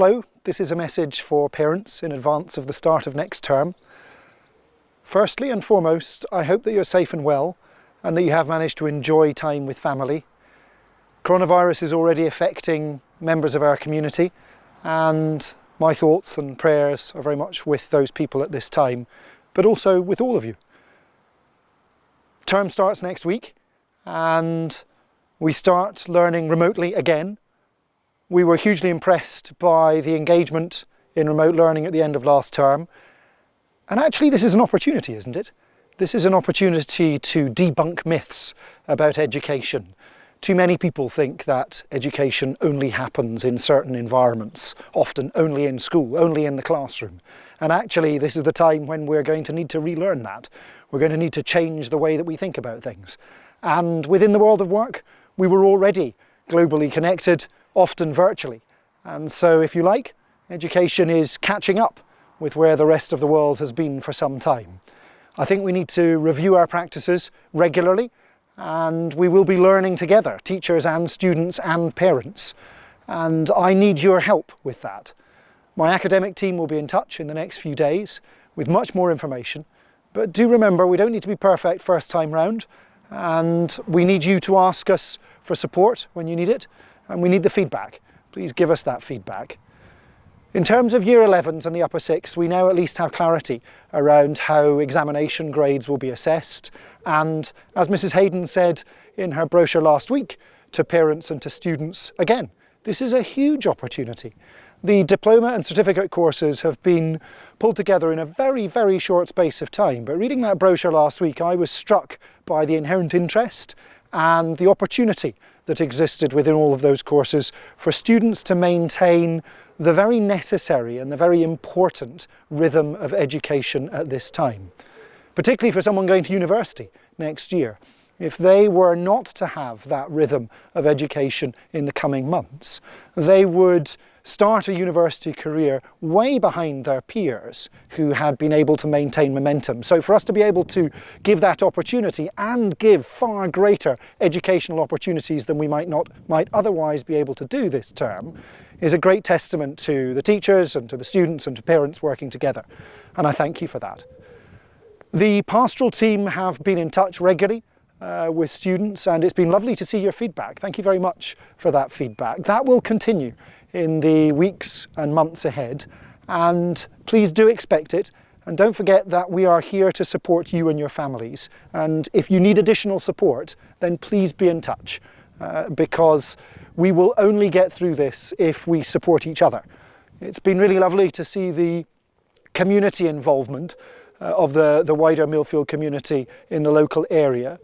Hello, this is a message for parents in advance of the start of next term. Firstly and foremost, I hope that you're safe and well and that you have managed to enjoy time with family. Coronavirus is already affecting members of our community, and my thoughts and prayers are very much with those people at this time, but also with all of you. Term starts next week and we start learning remotely again. We were hugely impressed by the engagement in remote learning at the end of last term. And actually this is an opportunity, isn't it? This is an opportunity to debunk myths about education. Too many people think that education only happens in certain environments, often only in school, only in the classroom. And actually this is the time when we're going to need to relearn that. We're going to need to change the way that we think about things. And within the world of work, we were already globally connected, often virtually. And so, if you like, education is catching up with where the rest of the world has been for some time. I think we need to review our practices regularly, and we will be learning together, teachers and students and parents. And I need your help with that. My academic team will be in touch in the next few days with much more information. But do remember, we don't need to be perfect first time round, and we need you to ask us for support when you need it. And we need the feedback. Please give us that feedback. In terms of Year 11s and the upper 6, we now at least have clarity around how examination grades will be assessed. And as Mrs. Hayden said in her brochure last week to parents and to students, again, this is a huge opportunity. The diploma and certificate courses have been pulled together in a very, very short space of time. But reading that brochure last week, I was struck by the inherent interest and the opportunity that existed within all of those courses for students to maintain the very necessary and the very important rhythm of education at this time. Particularly for someone going to university next year. If they were not to have that rhythm of education in the coming months, they would start a university career way behind their peers who had been able to maintain momentum. So for us to be able to give that opportunity and give far greater educational opportunities than we might otherwise be able to do this term is a great testament to the teachers and to the students and to parents working together. And I thank you for that. The pastoral team have been in touch regularly with students, and it's been lovely to see your feedback. Thank you very much for that feedback. That will continue in the weeks and months ahead, and please do expect it. And don't forget that we are here to support you and your families. And if you need additional support, then please be in touch, because we will only get through this if we support each other. It's been really lovely to see the community involvement of the wider Millfield community in the local area.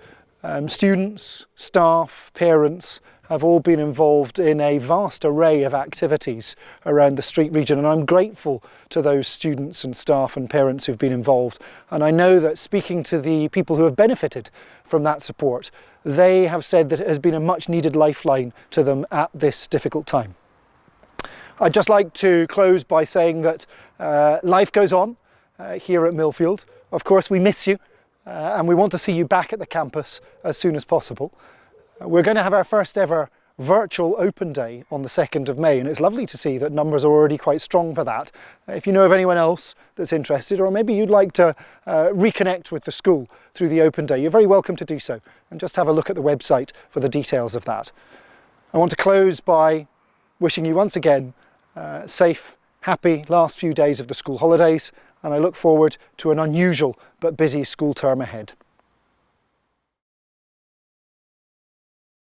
Students, staff, parents have all been involved in a vast array of activities around the street region, and I'm grateful to those students and staff and parents who've been involved. And I know that speaking to the people who have benefited from that support, they have said that it has been a much needed lifeline to them at this difficult time. I'd just like to close by saying that life goes on here at Millfield. Of course, we miss you. And we want to see you back at the campus as soon as possible. We're going to have our first ever virtual open day on the 2nd of May, and it's lovely to see that numbers are already quite strong for that. If you know of anyone else that's interested, or maybe you'd like to reconnect with the school through the open day, you're very welcome to do so, and just have a look at the website for the details of that. I want to close by wishing you once again safe, happy last few days of the school holidays, and I look forward to an unusual but busy school term ahead.